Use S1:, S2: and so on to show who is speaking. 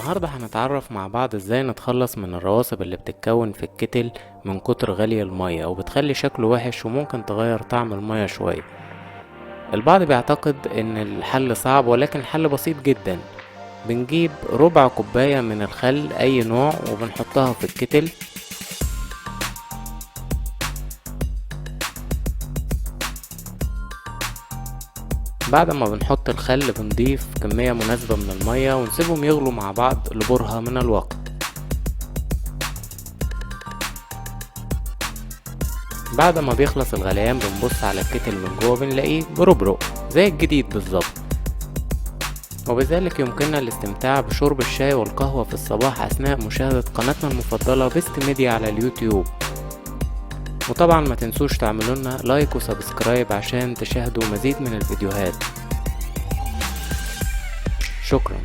S1: النهاردة هنتعرف مع بعض ازاي نتخلص من الرواسب اللي بتتكون في الكتل من كتر غلي المية وبتخلي شكله وحش وممكن تغير طعم المية شوية. البعض بيعتقد ان الحل صعب، ولكن الحل بسيط جدا. بنجيب ربع كوباية من الخل اي نوع وبنحطها في الكتل. بعد ما بنحط الخل بنضيف كمية مناسبة من المية ونسيبهم يغلوا مع بعض لبرهة من الوقت. بعد ما بيخلص الغليان بنبص على الكتل من جوه بنلاقيه بربرق زي الجديد بالظبط. وبذلك يمكننا الاستمتاع بشرب الشاي والقهوة في الصباح أثناء مشاهدة قناتنا المفضلة بيست ميديا على اليوتيوب. وطبعا ما تنسوش تعملولنا لايك وسبسكرايب عشان تشاهدوا مزيد من الفيديوهات. شكرا.